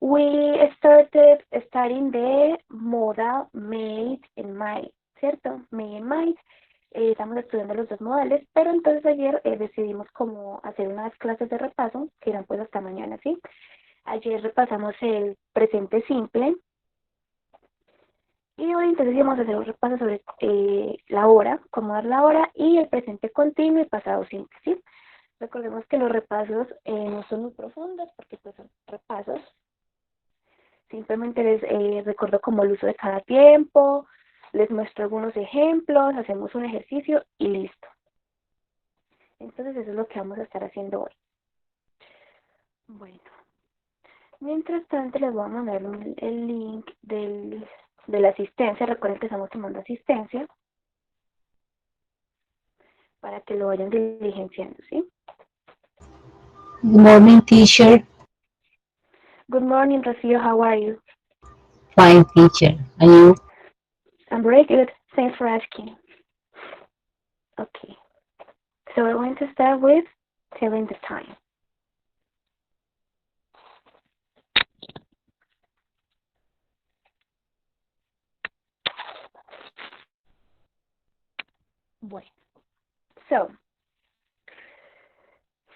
We started studying the modal made and might, ¿cierto? Made and might. Estamos estudiando los dos modales, pero entonces ayer decidimos como hacer unas clases de repaso, que eran pues hasta mañana, ¿sí? Ayer repasamos el presente simple y hoy entonces vamos a hacer un repaso sobre la hora, cómo dar la hora y el presente continuo y pasado simple, ¿sí? Recordemos que los repasos no son muy profundos porque pues son repasos. Simplemente les recuerdo como el uso de cada tiempo, les muestro algunos ejemplos, hacemos un ejercicio y listo. Entonces eso es lo que vamos a estar haciendo hoy. Bueno, mientras tanto les voy a mandar el link de la asistencia. Recuerden que estamos tomando asistencia para que lo vayan diligenciando, ¿sí? Good morning, teacher. Good morning, Rocío. How are you? Fine, teacher. And you? I'm very good. Thanks for asking. Okay. So we're going to start with telling the time. Bueno. So,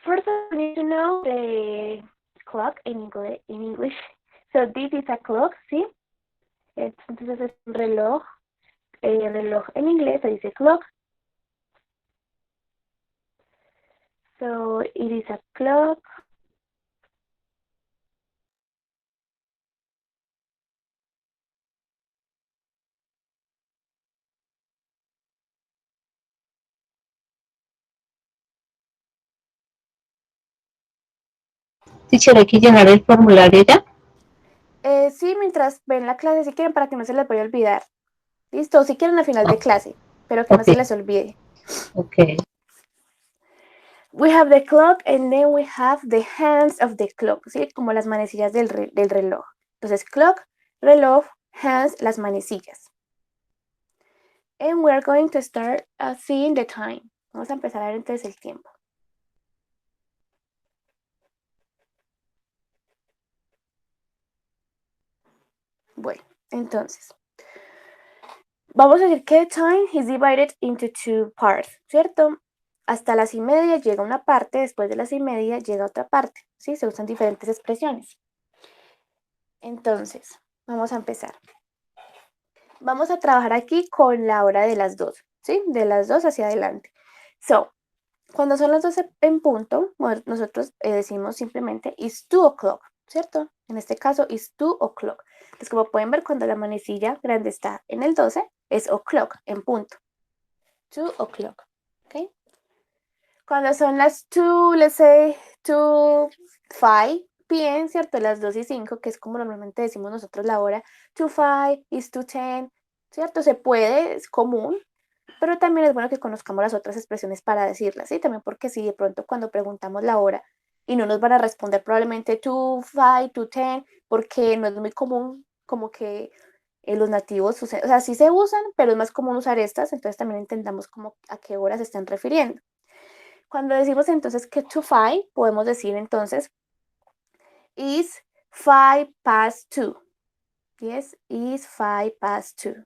first I need to know the clock in English. So this is a clock, ¿sí? Entonces es un reloj. Reloj en inglés se dice clock. So it is a clock. Teacher, hay que llenar el formulario ya. Sí, mientras ven la clase, si quieren, para que no se les vaya a olvidar. Listo, si quieren al final de clase, pero que no se Okay. les olvide. Okay. We have the clock and then we have the hands of the clock, ¿sí? Como las manecillas del reloj. Entonces, clock, reloj, hands, las manecillas. And we are going to start seeing the time. Vamos a empezar a ver entonces el tiempo. Bueno, entonces, vamos a decir que time is divided into two parts, ¿cierto? Hasta las y media llega una parte, después de las y media llega otra parte, ¿sí? Se usan diferentes expresiones. Entonces, vamos a empezar. Vamos a trabajar aquí con la hora de las 2, ¿sí? De las 2 hacia adelante. So, cuando son las 12 en punto, nosotros decimos simplemente it's 2 o'clock, ¿cierto? En este caso, it's 2 o'clock. Entonces, como pueden ver, cuando la manecilla grande está en el 12, es o'clock, en punto. 2 o'clock, ¿ok? Cuando son las 2, let's say, 2, 5 p.m., ¿cierto? Las 2 y 5, que es como normalmente decimos nosotros la hora. 2, 5, is 2, 10, ¿cierto? Se puede, es común, pero también es bueno que conozcamos las otras expresiones para decirlas, ¿sí? También porque si de pronto cuando preguntamos la hora y no nos van a responder probablemente 2, 5, 2, 10, porque no es muy común como que los nativos usan, o sea, sí se usan, pero es más común usar estas, entonces también entendamos como a qué hora se están refiriendo. Cuando decimos entonces que to 5, podemos decir entonces is 5 past 2. Yes, is 5 past 2.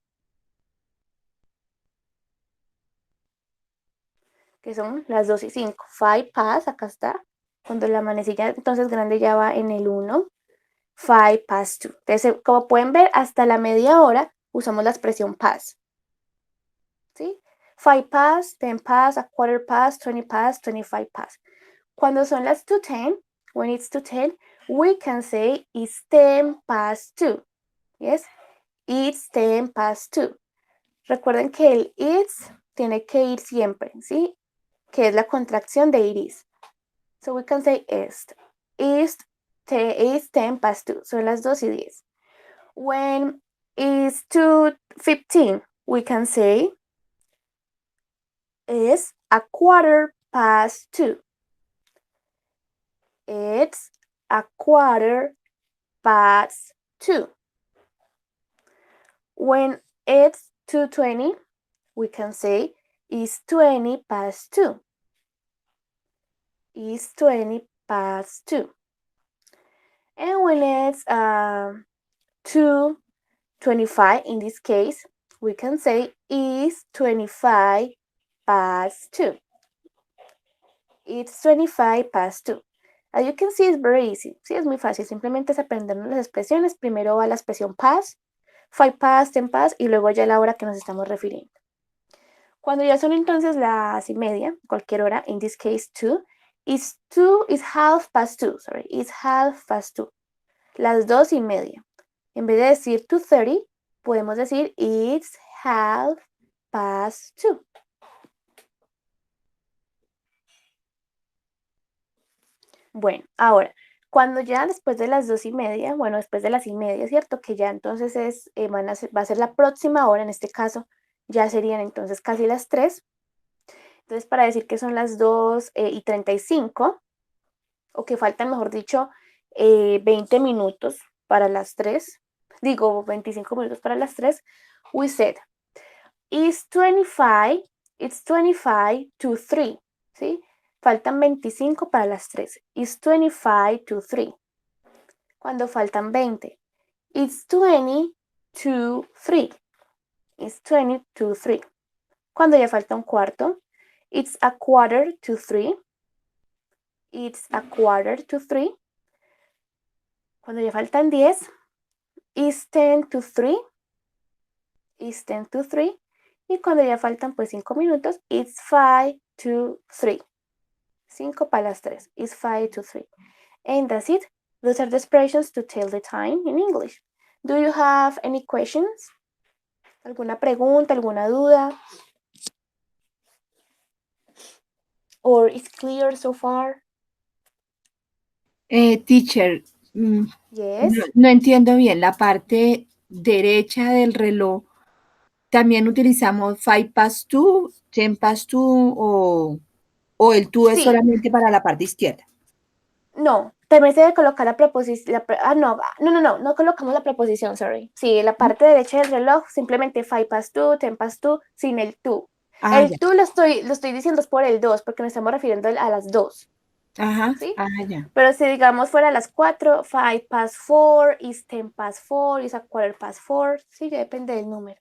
Que son las 2 y 5. 5 past, acá está. Cuando la manecilla entonces grande ya va en el 1. 5 past 2. Entonces, como pueden ver, hasta la media hora usamos la expresión past. ¿Sí? 5 past, 10 past, a quarter past, 20 past, 25 past. Cuando son las 2:10, when it's 2:10, we can say it's 10 past 2. Yes, it's 10 past 2. Recuerden que el it's tiene que ir siempre, ¿sí? Que es la contracción de it is. So we can say is 10 past 2. Son las 2 y 10. When it's 2:15, we can say it's a quarter past 2. It's a quarter past 2. When it's 2:20, we can say it's 20 past 2. It's 20 past 2. And when it's 2:25, in this case, we can say it's 25 past 2. It's 25 past 2. As you can see, it's very easy. Sí, es muy fácil. Simplemente es aprendernos las expresiones. Primero va la expresión past, 5 past, 10 past, y luego ya la hora que nos estamos refiriendo. Cuando ya son entonces las y media, cualquier hora, in this case 2 is half past 2, sorry, it's half past 2. Las 2:30. En vez de decir 2:30, podemos decir it's half past 2. Bueno, ahora, cuando ya después de las 2:30, bueno, después de las y media, ¿cierto? Que ya entonces va a ser la próxima hora, en este caso, ya serían entonces casi las 3. Entonces, para decir que son las 2:35, o que faltan, mejor dicho, 20 minutos para las 3, digo 25 minutos para las 3, we said, it's 25 to 3, ¿sí? Faltan 25 para las 3, it's 25 to 3. Cuando faltan 20, it's 20 to 3, it's 20 to 3. Cuando ya falta un cuarto, it's a quarter to 3, it's a quarter to 3. Cuando ya faltan 10, it's 10 to 3, it's 10 to 3. Y cuando ya faltan pues 5 minutos, it's 5 to 3. 5 para las 3, it's 5 to 3. And that's it. Those are the expressions to tell the time in English. Do you have any questions? ¿Alguna pregunta, alguna duda? Or is clear so far? Teacher, Yes. no entiendo bien la parte derecha del reloj. ¿También utilizamos 5 past 2, 10 past 2 o el 2 es Sí. solamente para la parte izquierda? No, también se debe colocar la preposición. No colocamos la preposición, sorry. Sí, en la parte derecha del reloj, simplemente 5 past 2, 10 past 2, sin el to. El Ya. to lo estoy diciendo es por el 2, porque nos estamos refiriendo a las 2. Ajá. ¿Sí? Ya. Pero si digamos fuera a las 4, 5 past 4, is 10 past 4, is a quarter past 4. Sí, ya depende del número.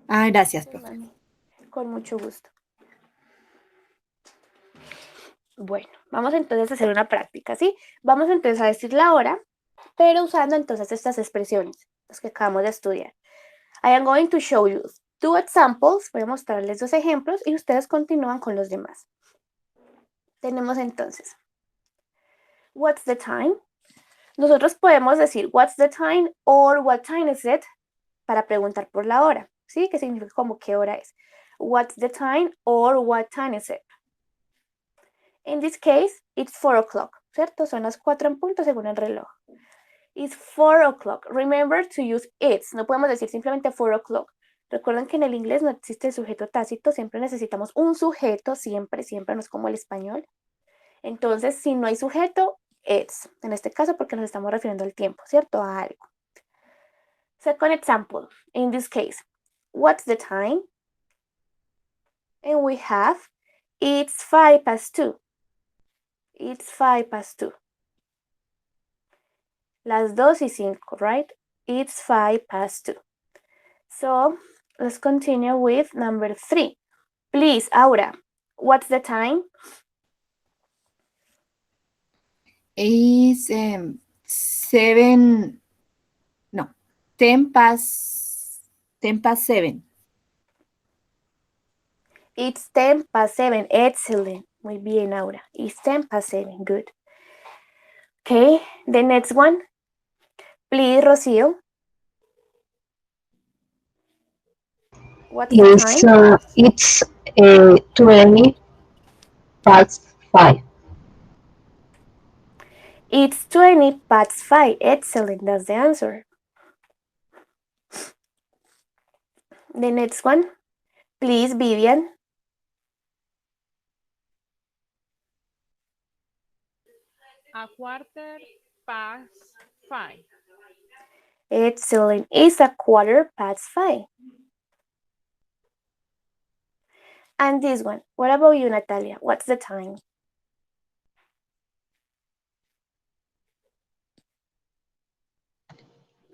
Gracias, Sí, profe. mami. Con mucho gusto. Bueno, vamos entonces a hacer una práctica, ¿sí? Vamos entonces a decir la hora, pero usando entonces estas expresiones, las que acabamos de estudiar. I am going to show you 2 examples, voy a mostrarles 2 ejemplos y ustedes continúan con los demás. Tenemos entonces, what's the time? Nosotros podemos decir what's the time or what time is it para preguntar por la hora, ¿sí? Que significa como qué hora es. What's the time or what time is it? In this case, it's 4 o'clock, ¿cierto? Son las 4 en punto según el reloj. It's 4 o'clock. Remember to use it's. No podemos decir simplemente 4 o'clock. Recuerden que en el inglés no existe el sujeto tácito. Siempre necesitamos un sujeto. Siempre, no es como el español. Entonces, si no hay sujeto, it's. En este caso, porque nos estamos refiriendo al tiempo, ¿cierto? A algo. Second example. In this case, what's the time? And we have, it's 5 past 2. It's 5 past 2. Las 2:05, right? It's 5 past 2. So, let's continue with number 3. Please, Aura, what's the time? It's 10 past 7. It's 10 past 7. Excellent. Muy bien, Aura. It's 10 past 7. Good. Okay, the next one. Please, Rocío. What's the time? It's 20 past 5. It's 20 past 5. Excellent. That's the answer. The next one. Please, Vivian. A quarter past 5. Excellent. It's a quarter past 5. And this one. What about you, Natalia? What's the time?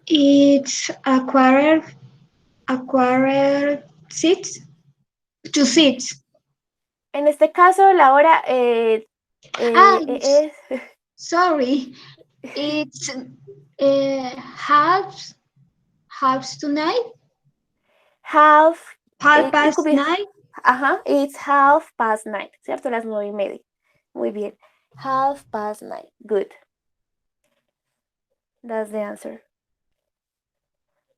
It's a quarter seats, 2 seats. En este caso, la hora Ah, es Sorry, it's half to 9, half, half it past could be, 9. ajá, it's 9:30, ¿cierto? Las 9:30. Muy bien. 9:30. Good. That's the answer.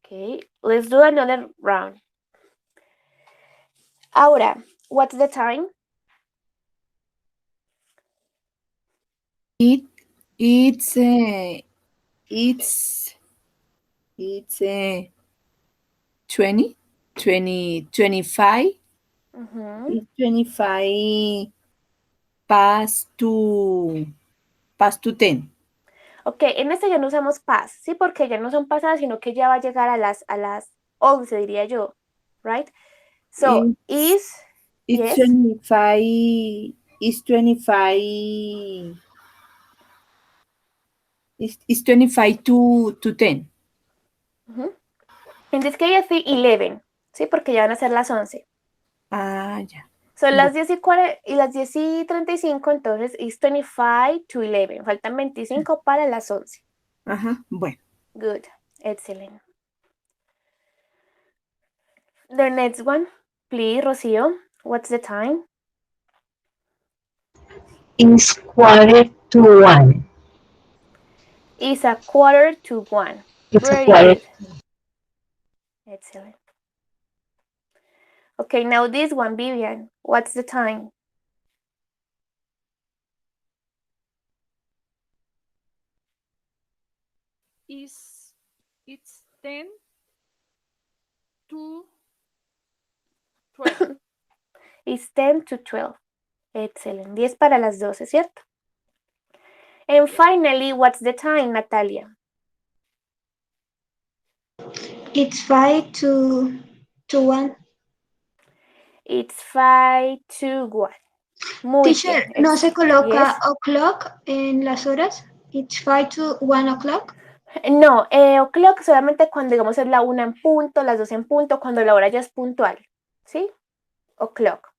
Okay, let's do another round. Ahora, what's the time? It's 20, 25. Ujú. It's 25 past to 10. Ok, en este ya no usamos past, ¿sí? Porque ya no son pasadas, sino que ya va a llegar a las 11, diría yo, right? So, It's yes, 25. It's 25. It's 25 to 10. ujú. In this case, I 11, ¿sí? Porque ya van a ser las 11. Ah, ya. Son las 10:40 y las 10:35, entonces it's 25 to 11. Faltan 25 para las 11. Ajá, bueno. Good, excellent. The next one, please, Rocío. What's the time? It's 1:45. It's 1:45. It's a Very quarter. good. Excellent. Okay, now this one, Vivian. What's the time? It's 10 to 12. It's 10 to 12. Excellent. 10 para las 12, ¿cierto? And finally, what's the time, Natalia? It's 5 to 1. It's 5 to 1. Muy Teacher, bien. ¿no se coloca Yes. o'clock en las horas? It's 5 to 1 o'clock. No, o'clock solamente cuando digamos es la 1 en punto, las 2 en punto, cuando la hora ya es puntual. ¿Sí? O'clock.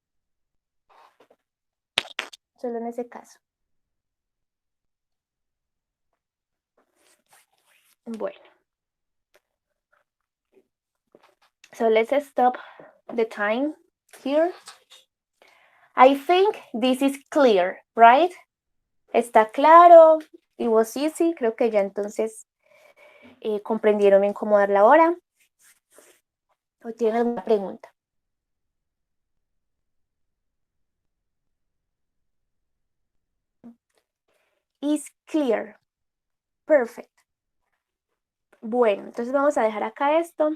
Solo en ese caso. Bueno. So let's stop the time here. I think this is clear, right? Está claro. It was easy. Creo que ya entonces comprendieron bien cómo dar la hora. ¿O tienen alguna pregunta? Is clear. Perfect. Bueno, entonces vamos a dejar acá esto.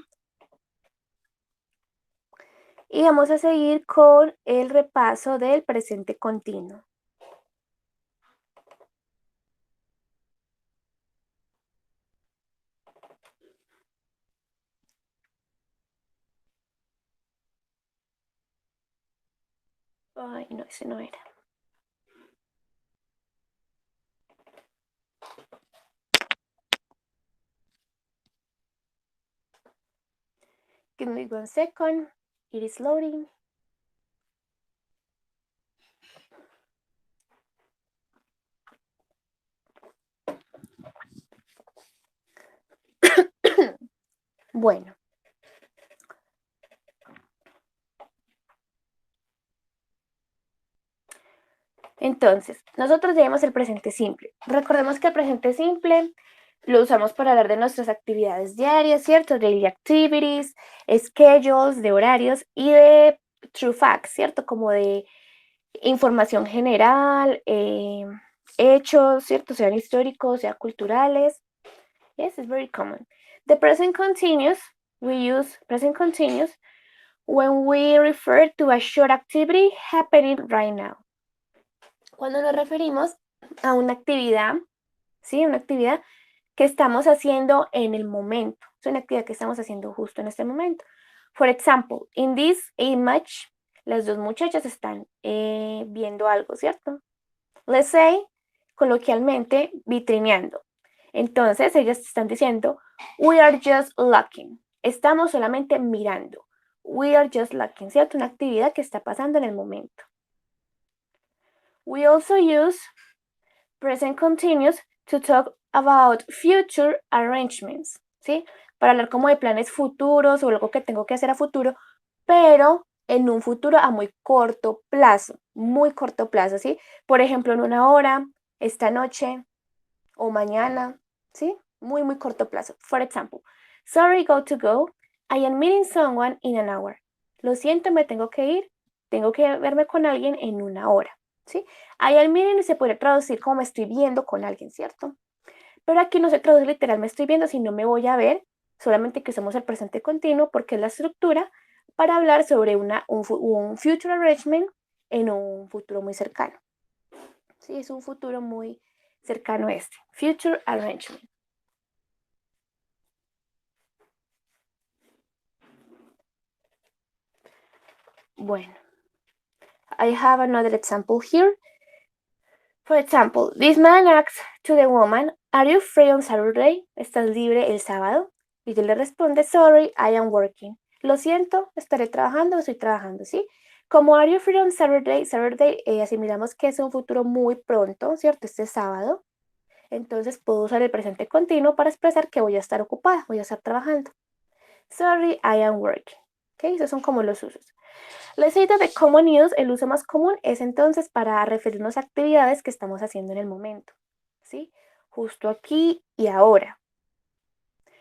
Y vamos a seguir con el repaso del presente continuo. Ay, no, ese no era. Give me 1 second. It is loading. Bueno. Entonces, nosotros llevamos el presente simple. Recordemos que el presente simple lo usamos para hablar de nuestras actividades diarias, ¿cierto? Daily activities, schedules, de horarios y de true facts, ¿cierto? Como de información general, hechos, ¿cierto? Sean históricos, sean culturales. Yes, it's very common. The present continuous, we use present continuous when we refer to a short activity happening right now. Cuando nos referimos a una actividad, ¿sí? Una actividad que estamos haciendo en el momento. Es una actividad que estamos haciendo justo en este momento. For example, in this image, las dos muchachas están viendo algo, ¿cierto? Let's say, coloquialmente, vitrineando. Entonces, ellas están diciendo, We are just looking. Estamos solamente mirando. We are just looking, ¿cierto? Una actividad que está pasando en el momento. We also use present continuous to talk about future arrangements, ¿sí? Para hablar como de planes futuros o algo que tengo que hacer a futuro, pero en un futuro a muy corto plazo, ¿sí? Por ejemplo, en una hora, esta noche o mañana, ¿sí? Muy corto plazo. For example, sorry, go to go. I am meeting someone in an hour. Lo siento, me tengo que ir. Tengo que verme con alguien en una hora, ¿sí? I am meeting se puede traducir como me estoy viendo con alguien, ¿cierto? Pero aquí no se traduce literal me estoy viendo, sino me voy a ver, solamente que usamos el presente continuo porque es la estructura para hablar sobre un future arrangement en un futuro muy cercano. Sí, es un futuro muy cercano a este. Future arrangement. Bueno, I have another example here. For example, this man asks to the woman, "Are you free on Saturday?" ¿Estás libre el sábado? Y ella le responde, "Sorry, I am working." Lo siento, estaré trabajando, estoy trabajando, ¿sí? Como "Are you free on Saturday?", asimilamos que es un futuro muy pronto, ¿cierto? Este sábado. Entonces puedo usar el presente continuo para expresar que voy a estar ocupada, voy a estar trabajando. Sorry, I am working. ¿Ok? Esos son como los usos. Les say that the common use, el uso más común es entonces para referirnos a actividades que estamos haciendo en el momento. ¿Sí? Justo aquí y ahora.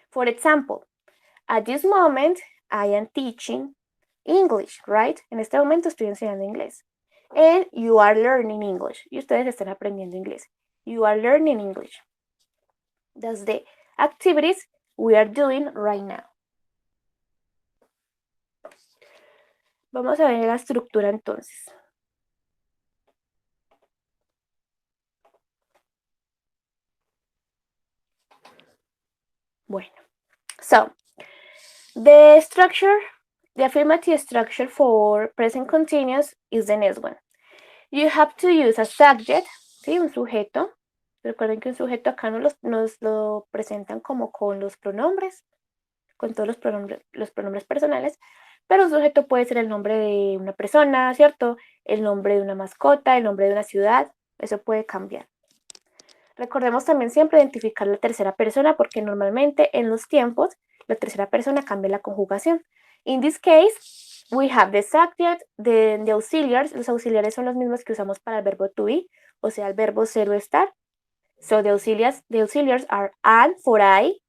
For example, at this moment I am teaching English, right? En este momento estoy enseñando inglés. And you are learning English. Y ustedes están aprendiendo inglés. You are learning English. That's the activities we are doing right now. Vamos a ver la estructura entonces. Bueno, so the affirmative structure for present continuous is the next one. You have to use a subject, ¿sí? Un sujeto. Recuerden que un sujeto acá nos lo presentan como con los pronombres, con todos los pronombres personales, pero un sujeto puede ser el nombre de una persona, ¿cierto? El nombre de una mascota, el nombre de una ciudad, eso puede cambiar. Recordemos también siempre identificar la tercera persona porque normalmente en los tiempos la tercera persona cambia la conjugación. In this case, we have the subject, the auxiliaries. Los auxiliares son los mismos que usamos para el verbo to be, o sea, el verbo ser o estar. So the auxiliaries are and for I,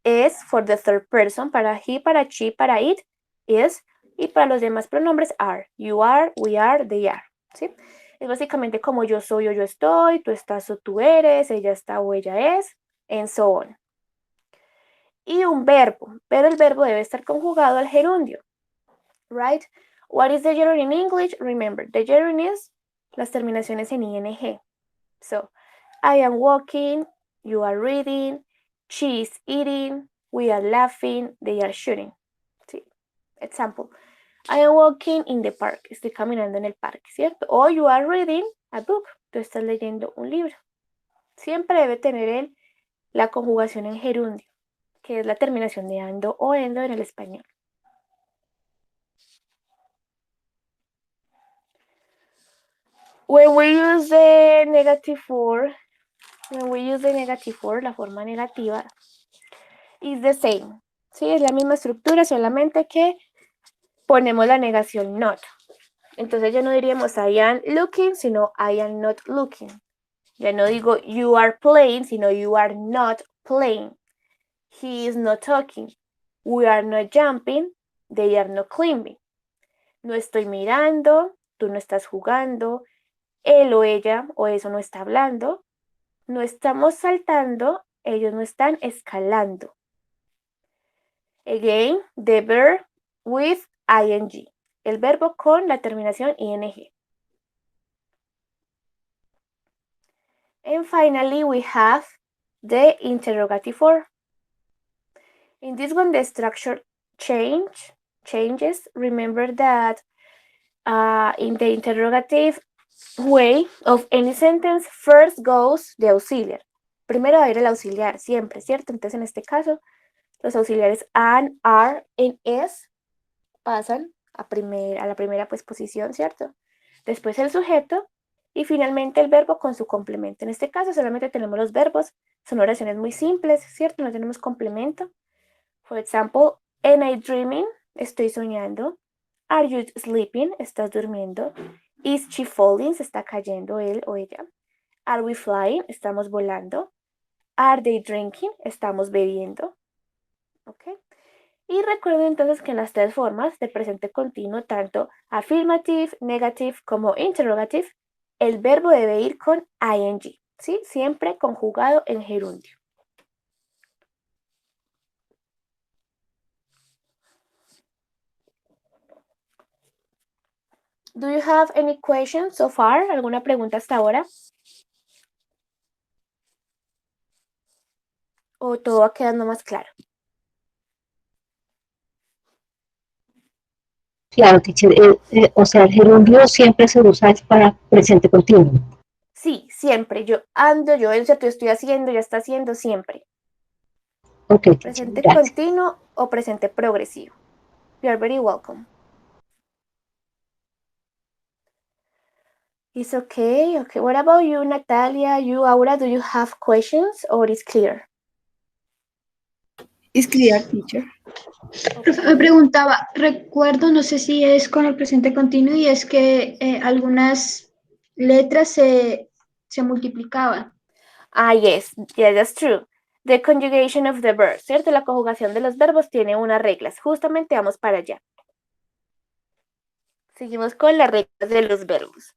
is for the third person, para he, para she, para it, is, y para los demás pronombres are, you are, we are, they are, ¿sí? Es básicamente como yo soy o yo estoy, tú estás o tú eres, ella está o ella es, and so on. Y un verbo, pero el verbo debe estar conjugado al gerundio, right? What is the gerund in English? Remember, the gerund is las terminaciones en ing. So, I am walking, you are reading, she is eating, we are laughing, they are shooting. ¿Sí? Example, I am walking in the park. Estoy caminando en el parque, ¿cierto? O you are reading a book. Tú estás leyendo un libro. Siempre debe tener la conjugación en gerundio, que es la terminación de ando o endo en el español. When we use the negative form, la forma negativa, is the same. Sí, es la misma estructura, solamente que ponemos la negación not. Entonces ya no diríamos I am looking, sino I am not looking. Ya no digo you are playing, sino you are not playing. He is not talking. We are not jumping. They are not climbing. No estoy mirando, tú no estás jugando. Él o ella o eso no está hablando. No estamos saltando, ellos no están escalando. Again, the verb with ing. El verbo con la terminación ing. And finally, we have the interrogative form. In this one, the structure changes. Remember that in the interrogative way of any sentence, first goes the auxiliary. Primero va a ir el auxiliar, siempre, ¿cierto? Entonces, en este caso, Los auxiliares an, are, en es pasan a la primera pues, posición, ¿cierto? Después el sujeto y finalmente el verbo con su complemento. En este caso solamente tenemos los verbos, son oraciones muy simples, ¿cierto? No tenemos complemento. For example, am I dreaming? Estoy soñando. Are you sleeping? ¿Estás durmiendo? Is she falling? ¿Se está cayendo él o ella? Are we flying? ¿Estamos volando? Are they drinking? ¿Estamos bebiendo? ¿Ok? Y recuerden entonces que en las tres formas de presente continuo, tanto affirmative, negative como interrogative, el verbo debe ir con ing, ¿sí? Siempre conjugado en gerundio. Do you have any questions so far? ¿Alguna pregunta hasta ahora? ¿O todo va quedando más claro? Claro, teacher, o sea, el gerundio siempre se usa para presente continuo. Sí, siempre. Yo ando, yo estoy haciendo, ya está haciendo, siempre. Ok, teacher, Presente gracias. continuo o presente progresivo. You are very welcome. It's okay. Okay. What about you, Natalia? You, Aura, do you have questions or is clear? It's clear, teacher. Profe, me preguntaba, recuerdo, no sé si es con el presente continuo, y es que algunas letras se multiplicaban. Ah, yes, that's true. The conjugation of the verbs, ¿cierto? La conjugación de los verbos tiene unas reglas. Justamente vamos para allá. Seguimos con las reglas de los verbos.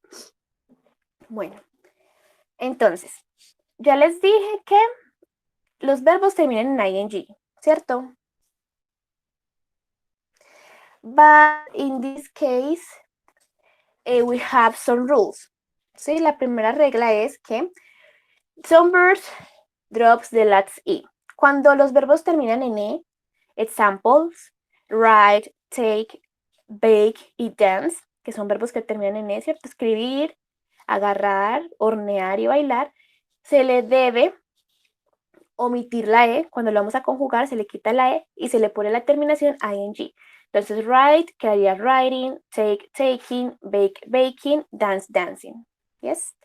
Bueno, entonces, ya les dije que los verbos terminan en ing, ¿cierto? But in this case, we have some rules. ¿Sí? La primera regla es que some verbs drops the last e. Cuando los verbos terminan en e, examples, write, take, bake y dance, que son verbos que terminan en e, ¿cierto? Escribir, agarrar, hornear y bailar, se le debe omitir la e. Cuando lo vamos a conjugar se le quita la e y se le pone la terminación ing. Entonces write quedaría writing, take, taking, bake, baking, dance, dancing. ¿Yes?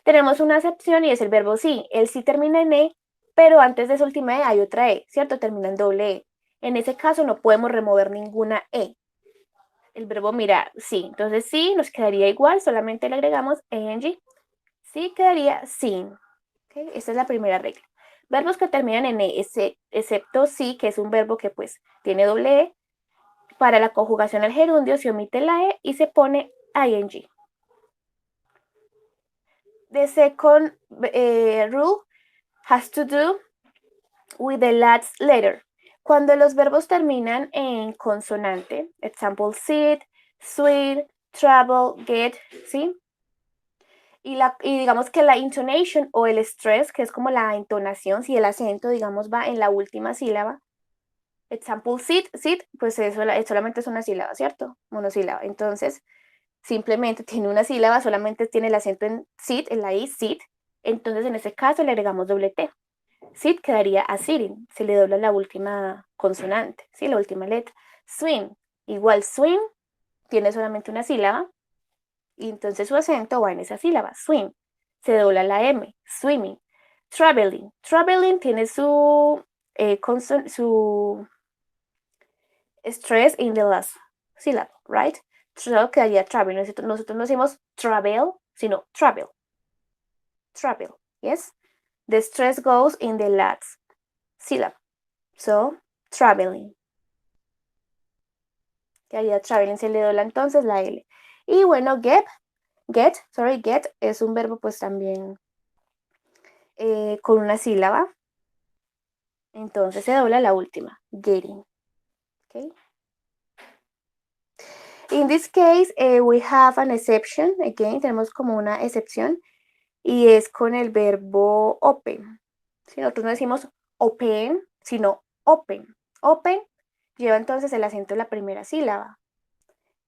Tenemos una excepción y es el verbo sí. El sí termina en e, pero antes de su última e hay otra e, ¿cierto? Termina en doble e. En ese caso no podemos remover ninguna e. El verbo mirar, sí. Entonces sí nos quedaría igual, solamente le agregamos ing. Sí quedaría sin. ¿Okay? Esta es la primera regla. Verbos que terminan en e, excepto sí, que es un verbo que pues tiene doble e. Para la conjugación al gerundio se omite la e y se pone ing. The second rule has to do with the last letter. Cuando los verbos terminan en consonante, example, sit, sweet, travel, get, ¿sí? Y digamos que la intonation o el stress, que es como la entonación, si el acento, digamos, va en la última sílaba. Example, sit, pues eso solamente es una sílaba, ¿cierto? Monosílaba. Entonces, simplemente tiene una sílaba, solamente tiene el acento en sit, en la i, sit. Entonces, en ese caso le agregamos doble T. Sit quedaría a sitting, se le dobla la última consonante, ¿sí? La última letra. Swim, igual swim, tiene solamente una sílaba, y entonces su acento va en esa sílaba, swim. Se dobla la M, swimming. Traveling, traveling tiene su stress in the last syllable, right? So quedaría travel. Nosotros no decimos travel, sino travel. Travel, yes? The stress goes in the last syllable. So, traveling. Quedaría traveling, se le dobla entonces la L. Y bueno, get es un verbo pues también con una sílaba. Entonces se dobla la última, getting. Okay. In this case, we have an exception. Again, tenemos como una excepción y es con el verbo open. Si nosotros no decimos open, sino open. Open lleva entonces el acento en la primera sílaba.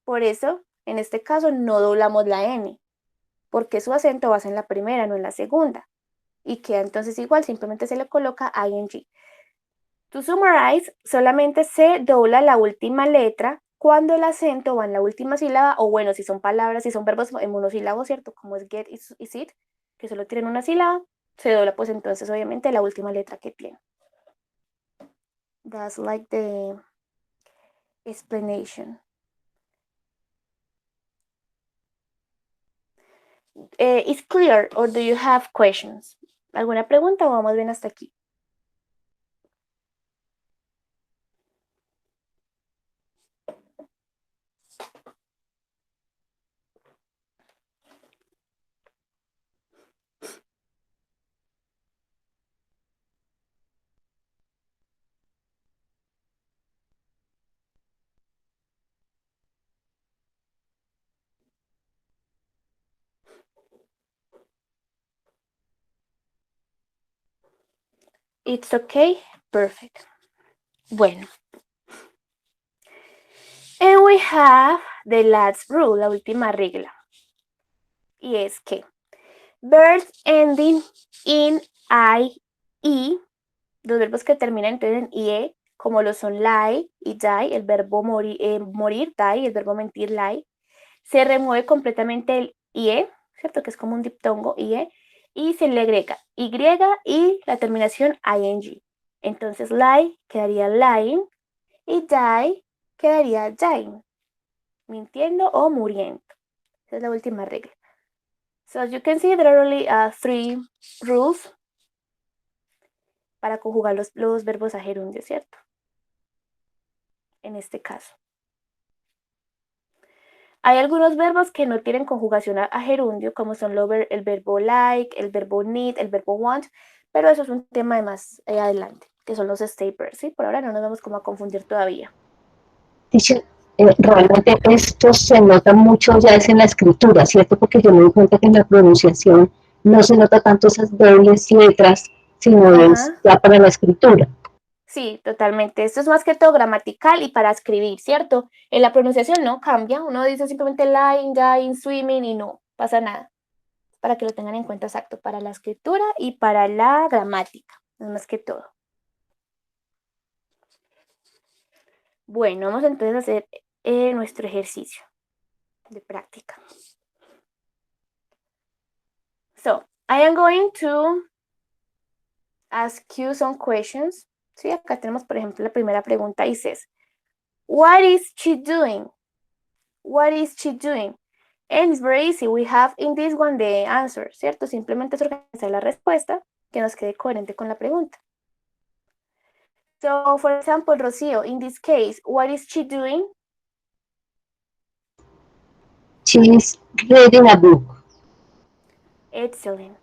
Por eso, en este caso, no doblamos la N, porque su acento va a ser en la primera, no en la segunda. Y queda entonces igual, simplemente se le coloca ing. To summarize, solamente se dobla la última letra cuando el acento va en la última sílaba, o bueno, si son palabras, si son verbos en monosílabo, ¿cierto? Como es get y sit, que solo tienen una sílaba, se dobla pues entonces obviamente la última letra que tiene. That's like the explanation. Is clear or do you have questions? ¿Alguna pregunta o vamos bien hasta aquí? It's okay, perfect. Bueno. And we have the last rule, la última regla. Y es que verbs ending in IE, los verbos que terminan entonces en IE, como lo son lie y die, el verbo morir, die, el verbo mentir, lie, se remueve completamente el IE, ¿cierto? Que es como un diptongo, IE, y se le agrega Y y la terminación ING. Entonces lie quedaría lying y die quedaría dying, mintiendo o muriendo. Esa es la última regla. So as you can see, there are only 3 rules para conjugar los verbos a gerundio, ¿cierto? En este caso. Hay algunos verbos que no tienen conjugación a gerundio, como son el verbo like, el verbo need, el verbo want, pero eso es un tema de más adelante, que son los staples, ¿sí? Por ahora no nos vamos como a confundir todavía. Teacher, realmente esto se nota mucho ya es en la escritura, ¿cierto? Porque yo me doy cuenta que en la pronunciación no se nota tanto esas dobles letras, sino es ya para la escritura. Sí, totalmente. Esto es más que todo gramatical y para escribir, ¿cierto? En la pronunciación no cambia. Uno dice simplemente lying, dying, swimming y no pasa nada. Para que lo tengan en cuenta exacto, para la escritura y para la gramática, es más que todo. Bueno, vamos entonces a hacer nuestro ejercicio de práctica. So, I am going to ask you some questions. Sí, acá tenemos, por ejemplo, la primera pregunta y dice, what is she doing? What is she doing? And it's very easy. We have in this one the answer, ¿cierto? Simplemente es organizar la respuesta que nos quede coherente con la pregunta. So, for example, Rocío, in this case, what is she doing? She's reading a book. Excellent.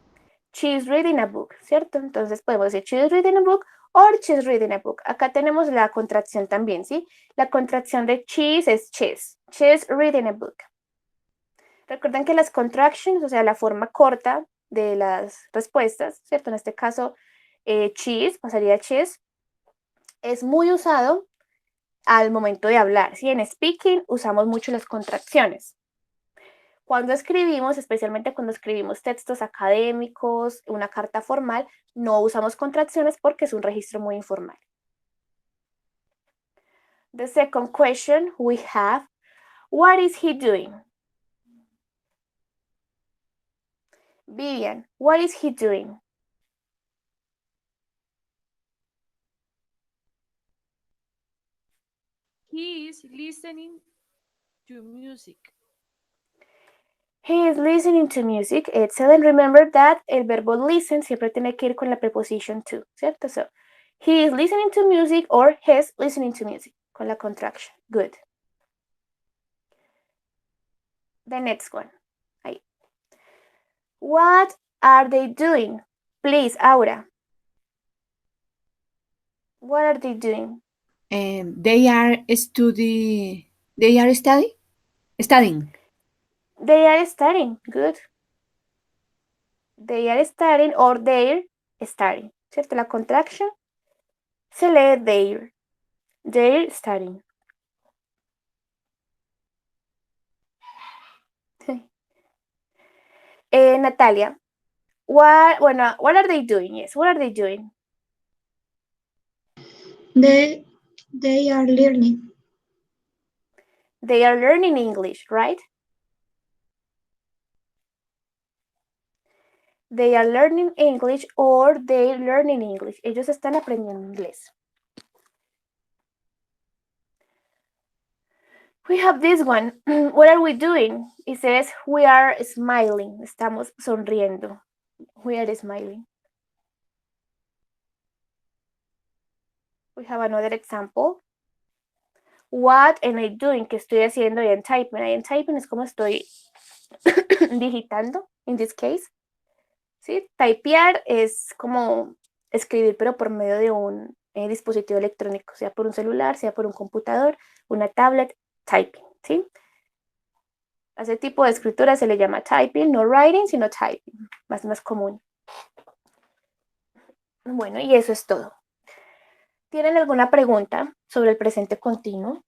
She's reading a book, ¿cierto? Entonces podemos decir she's reading a book or she's reading a book. Acá tenemos la contracción también, ¿sí? La contracción de cheese es chess. She's reading a book. Recuerden que las contractions, o sea, la forma corta de las respuestas, ¿cierto? En este caso, cheese, pasaría chess, es muy usado al momento de hablar, ¿sí? En speaking usamos mucho las contracciones. Cuando escribimos, especialmente cuando escribimos textos académicos, una carta formal, no usamos contracciones porque es un registro muy informal. The second question we have, what is he doing? Vivian, what is he doing? He is listening to music. He is listening to music. Excellent. Remember that el verbo listen siempre tiene que ir con la preposition to, ¿cierto? So, he is listening to music or he's listening to music con la contraction. Good. The next one. Ahí. What are they doing? Please, Aura. What are they doing? They are studying. They are studying. They are studying. Good. They are studying or they're studying. ¿Cierto? La contraction se lee their. They're studying. Natalia. What are they doing? Yes, what are they doing? They are learning. They are learning English, right? They are learning English or they're learning English. Ellos están aprendiendo inglés. We have this one. What are we doing? It says we are smiling. Estamos sonriendo. We are smiling. We have another example. What am I doing? ¿Qué estoy haciendo? I am typing. I am typing es como estoy digitando, in this case. ¿Sí? Typear es como escribir, pero por medio de un dispositivo electrónico, sea por un celular, sea por un computador, una tablet, typing, ¿sí? A ese tipo de escritura se le llama typing, no writing, sino typing, más común. Bueno, y eso es todo. ¿Tienen alguna pregunta sobre el presente continuo?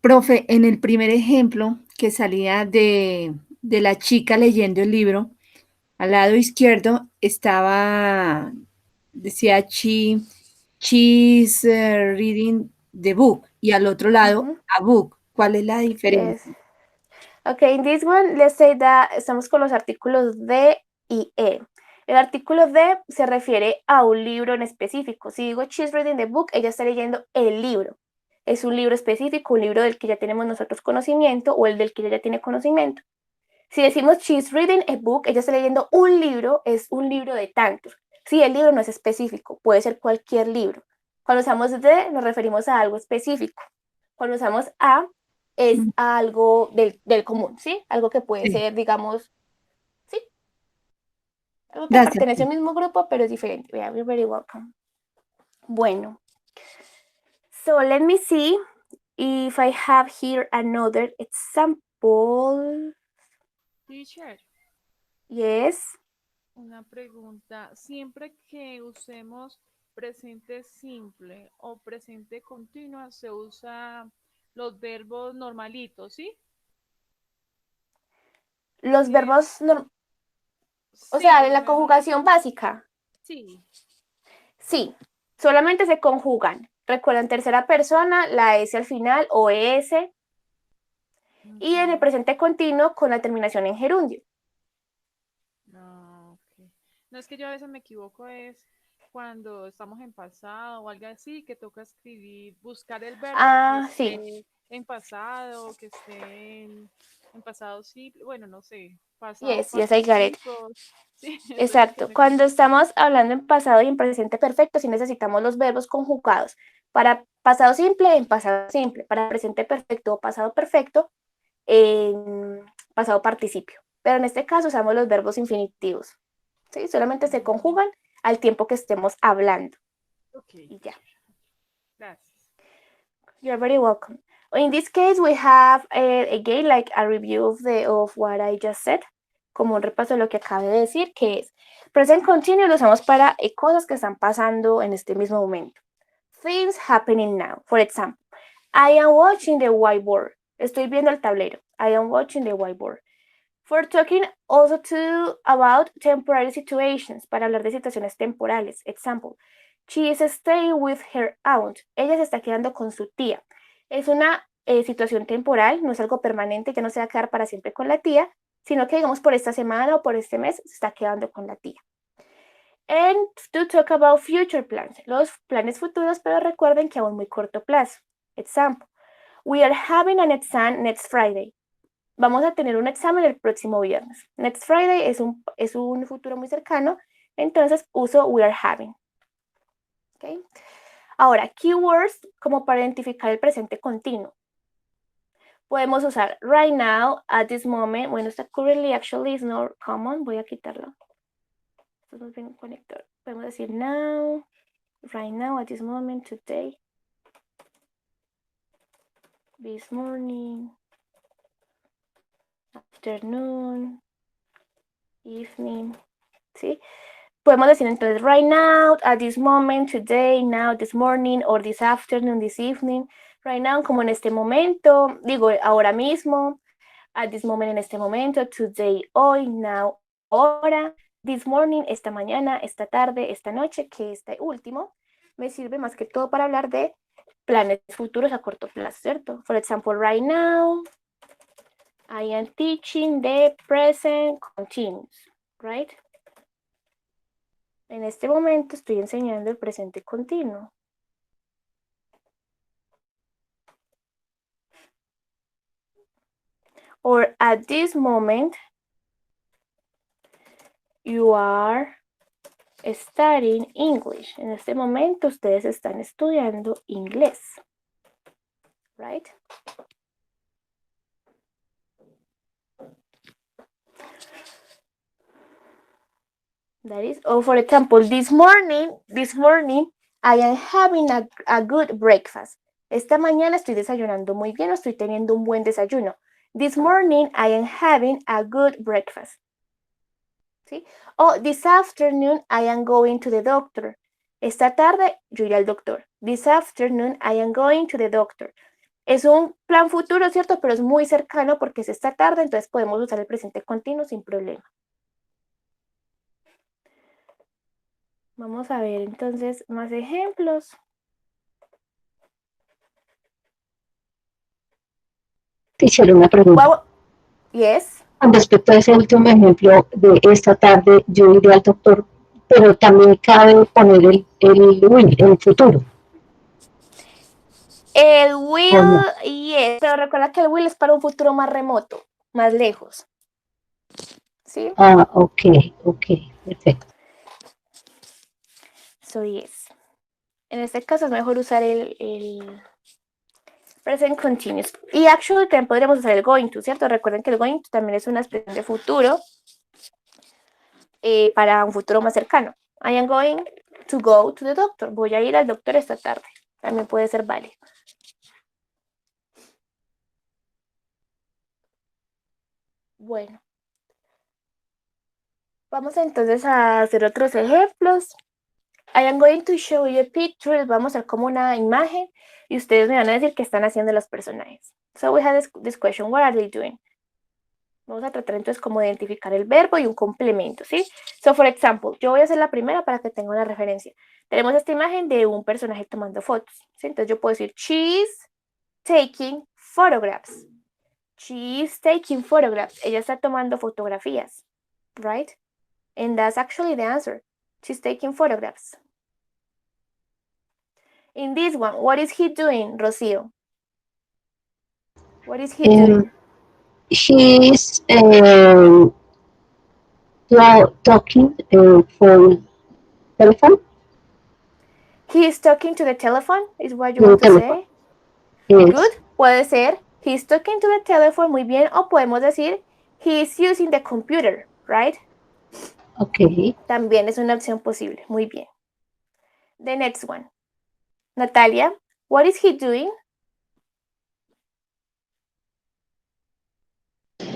Profe, en el primer ejemplo que salía de la chica leyendo el libro, al lado izquierdo decía she's reading the book, y al otro lado a book. ¿Cuál es la diferencia? Yes. Okay, in this one, let's say that estamos con los artículos de y e. El artículo de se refiere a un libro en específico. Si digo she's reading the book, ella está leyendo el libro. Es un libro específico, un libro del que ya tenemos nosotros conocimiento o el del que ella ya tiene conocimiento. Si decimos she's reading a book, ella está leyendo un libro, es un libro de tantos. Si el libro no es específico, puede ser cualquier libro. Cuando usamos de, nos referimos a algo específico. Cuando usamos a, es a algo del común, ¿sí? Algo que puede ser, digamos, ¿sí? Algo que pertenece al mismo grupo, pero es diferente. Yeah, you're very welcome. Bueno. So, let me see if I have here another example. Teacher. Yes. Una pregunta. Siempre que usemos presente simple o presente continua, se usa los verbos normalitos, ¿sí? Los verbos, o sea, en la conjugación básica. Sí. Sí, solamente se conjugan. Recuerden, tercera persona, la S al final o ES. Y en el presente continuo con la terminación en gerundio. No, okay. No, es que yo a veces me equivoco, es cuando estamos en pasado o algo así, que toca escribir, buscar el verbo que esté en pasado, que esté en pasado simple, bueno, no sé, pasado Yes, I got it. Sí, exacto. Cuando estamos hablando en pasado y en presente perfecto, sí necesitamos los verbos conjugados. Para pasado simple, en pasado simple. Para presente perfecto o pasado perfecto, en pasado participio. Pero en este caso usamos los verbos infinitivos. ¿Sí? Solamente se conjugan al tiempo que estemos hablando. Okay. Y ya. Gracias. You're very welcome. In this case, we have, again, like a review of what I just said, como un repaso de lo que acabé de decir, que es present continuous, lo usamos para cosas que están pasando en este mismo momento. Things happening now. For example, I am watching the whiteboard. Estoy viendo el tablero. I am watching the whiteboard. For talking also about temporary situations, para hablar de situaciones temporales. Example, she is staying with her aunt. Ella se está quedando con su tía. Es una situación temporal, no es algo permanente, ya no se va a quedar para siempre con la tía, sino que digamos por esta semana o por este mes se está quedando con la tía. And to talk about future plans, los planes futuros, pero recuerden que a un muy corto plazo. Example, we are having an exam next Friday. Vamos a tener un examen el próximo viernes. Next Friday es un futuro muy cercano, entonces uso we are having. ¿Okay? Ahora, keywords como para identificar el presente continuo. Podemos usar right now, at this moment. Bueno, esta currently actually is not common. Voy a quitarlo. Esto no tiene un conector. Podemos decir now, right now, at this moment, today, this morning, afternoon, evening, ¿sí? Podemos decir entonces right now, at this moment, today, now, this morning, or this afternoon, this evening. Right now, como en este momento, digo ahora mismo, at this moment, en este momento, today, hoy, now, ahora, this morning, esta mañana, esta tarde, esta noche, que este último me sirve más que todo para hablar de planes futuros a corto plazo, ¿cierto? For example, right now, I am teaching the present continuous, right? En este momento estoy enseñando el presente continuo. Or at this moment, you are studying English. En este momento ustedes están estudiando inglés. Right? That is, or for example, this morning, I am having a good breakfast. Esta mañana estoy desayunando muy bien o estoy teniendo un buen desayuno. This morning, I am having a good breakfast. ¿Sí? O this afternoon, I am going to the doctor. Esta tarde, yo iré al doctor. This afternoon, I am going to the doctor. Es un plan futuro, ¿cierto? Pero es muy cercano porque es esta tarde, entonces podemos usar el presente continuo sin problema. Vamos a ver entonces más ejemplos. Te hicieron una pregunta. Wow. Yes. Con respecto a ese último ejemplo de esta tarde, yo iré al doctor, pero también cabe poner el will en futuro. El will, yes, pero recuerda que el will es para un futuro más remoto, más lejos. ¿Sí? Ah, ok, perfecto. So, yes. En este caso es mejor usar el present continuous. Y actually también podríamos usar el going to, ¿cierto? Recuerden que el going to también es una expresión de futuro para un futuro más cercano. I am going to go to the doctor. Voy a ir al doctor esta tarde. También puede ser válido. Bueno. Vamos entonces a hacer otros ejemplos. I am going to show you a picture. Vamos a hacer como una imagen y ustedes me van a decir qué están haciendo los personajes. So we have this question. What are they doing? Vamos a tratar entonces como de identificar el verbo y un complemento, ¿sí? So, for example, yo voy a hacer la primera para que tenga una referencia. Tenemos esta imagen de un personaje tomando fotos, ¿sí? Entonces yo puedo decir, she's taking photographs. She's taking photographs. Ella está tomando fotografías, right? And that's actually the answer. She's taking photographs. In this one, what is he doing, Rocío? What is he doing? She's talking for telephone. He is talking to the telephone, is what you want to say? Yes. Good. Puede ser, he's talking to the telephone, muy bien. O podemos decir, he is using the computer, right? Okay. También es una opción posible, muy bien. The next one. Natalia, what is he doing?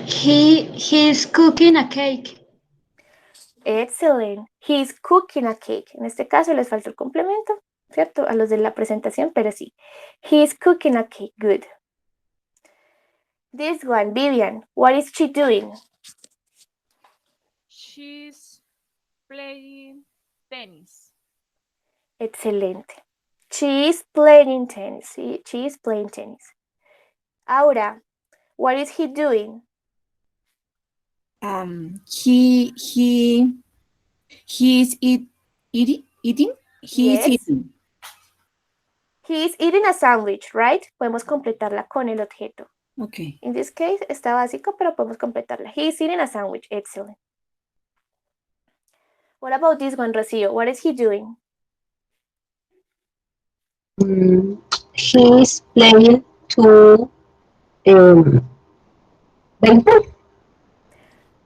He's cooking a cake. Excellent. He's cooking a cake. En este caso les falta el complemento, ¿cierto? A los de la presentación, pero sí. He's cooking a cake. Good. This one, Vivian, what is she doing? She's playing tennis. Excelente. She is playing tennis. She is playing tennis. Aura, what is he doing? He's eating. Yes. Eating. He is eating a sandwich, right? Podemos completarla con el objeto. Okay. In this case está básico, pero podemos completarla. He is eating a sandwich. Excellent. What about this one, Rocío? What is he doing? He's playing to baseball.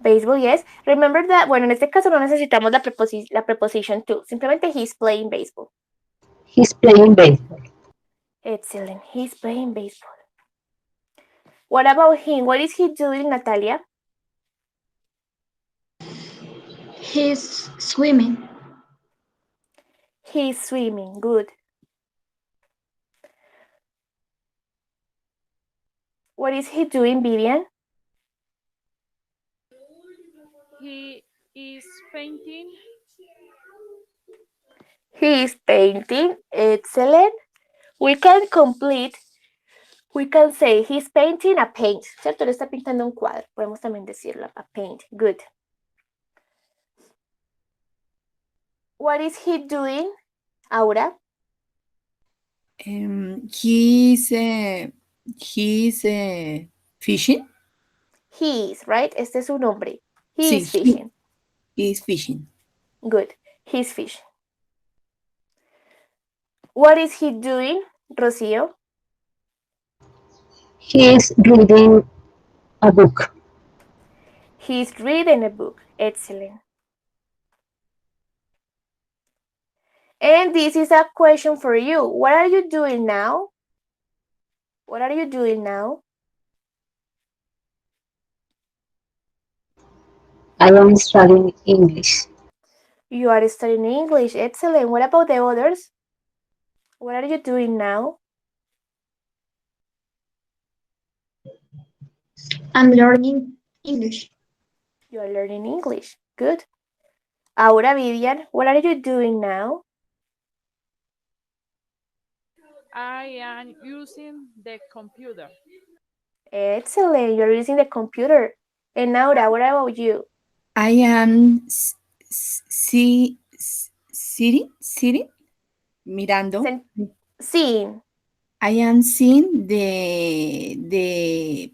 Baseball, yes. Remember that, bueno, en este caso no necesitamos la preposition to. Simplemente he's playing baseball. He's playing baseball. Excellent. He's playing baseball. What about him? What is he doing, Natalia? He's swimming. He's swimming. Good. What is he doing, Vivian? He is painting. He is painting. Excellent. We can complete. We can say he's painting a paint. ¿Cierto? Él está pintando un cuadro. Podemos también decirlo. A paint. Good. What is he doing, Aura? He's fishing. He is, right? Este es su nombre. He Sí, is fishing. He is fishing. Good. He's fishing. What is he doing, Rocío? He is reading a book. He's reading a book. Excellent. And this is a question for you. What are you doing now? What are you doing now? I am studying English. You are studying English. Excellent. What about the others? What are you doing now? I'm learning English. You are learning English. Good. Aura, Vivian, what are you doing now? I am using the computer. Excellent. You're using the computer. And Aura, what about you? I am sitting, mirando. Seeing. I am seeing the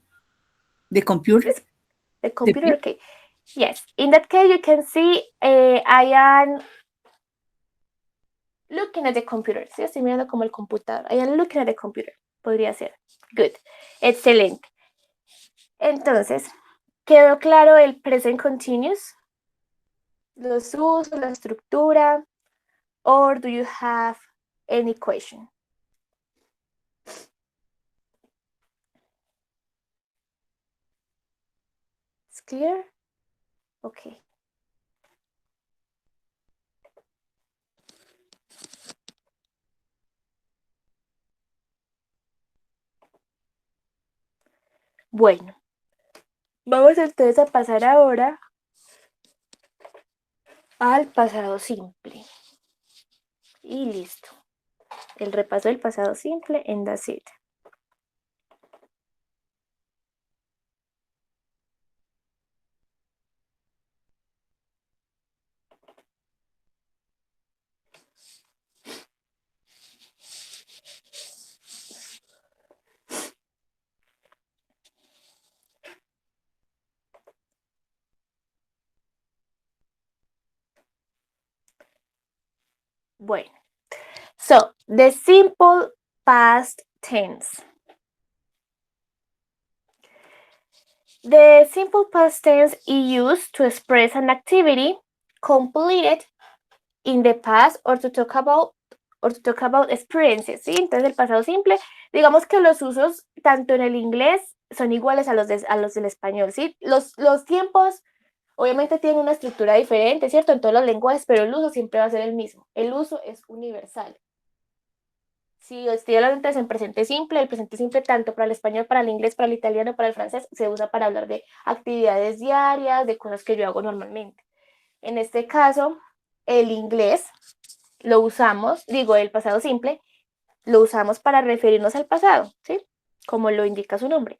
computer. The computer, okay. Yes, in that case, you can see I am looking at the computer. ¿Sí? Estoy mirando como el computador. I am looking at the computer. Podría ser. Good. Excelente. Entonces, ¿quedó claro el present continuous? Los usos, la estructura. Or do you have any question? It's clear? Okay. Bueno, vamos entonces a pasar ahora al pasado simple. Y listo. El repaso del pasado simple en that's it. Bueno, so the simple past tense. The simple past tense is used to express an activity completed in the past or to talk about experiences, ¿sí? Entonces el pasado simple, digamos que los usos tanto en el inglés son iguales a los del español, ¿sí? Los tiempos obviamente tienen una estructura diferente, ¿cierto? En todos los lenguajes, pero el uso siempre va a ser el mismo. El uso es universal. Si estoy hablando entonces en presente simple, el presente simple tanto para el español, para el inglés, para el italiano, para el francés, se usa para hablar de actividades diarias, de cosas que yo hago normalmente. En este caso, el inglés lo usamos, digo, el pasado simple, lo usamos para referirnos al pasado, ¿sí? Como lo indica su nombre.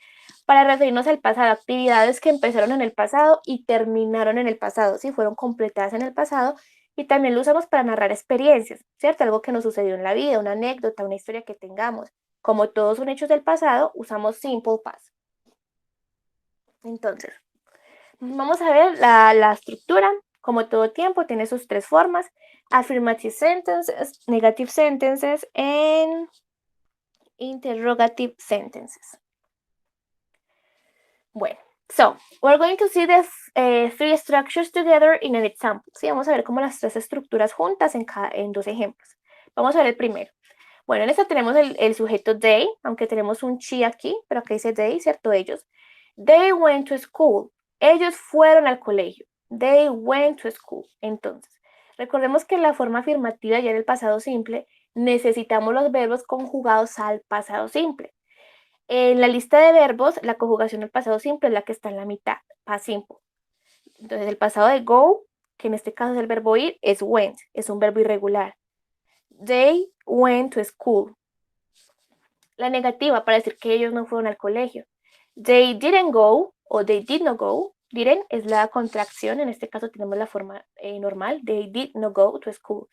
Para referirnos al pasado, actividades que empezaron en el pasado y terminaron en el pasado, ¿sí? Fueron completadas en el pasado. Y también lo usamos para narrar experiencias, ¿cierto? Algo que nos sucedió en la vida, una anécdota, una historia que tengamos. Como todos son hechos del pasado, usamos simple past. Entonces, vamos a ver la estructura. Como todo tiempo, tiene sus tres formas. Affirmative sentences, negative sentences, and interrogative sentences. Bueno, so, we're going to see the three structures together in an example. Sí, vamos a ver como las tres estructuras juntas en dos ejemplos. Vamos a ver el primero. Bueno, en esta tenemos el sujeto they, aunque tenemos un she aquí, pero aquí dice they, ¿cierto? Ellos. They went to school. Ellos fueron al colegio. They went to school. Entonces, recordemos que en la forma afirmativa ya en el pasado simple necesitamos los verbos conjugados al pasado simple. En la lista de verbos, la conjugación del pasado simple es la que está en la mitad, past simple. Entonces, el pasado de go que en este caso es el verbo ir, es went, es un verbo irregular. They went to school. La negativa para decir que ellos no fueron al colegio. They didn't go o they did not go. Didn't es la contracción, en este caso tenemos la forma normal. They did not go to school.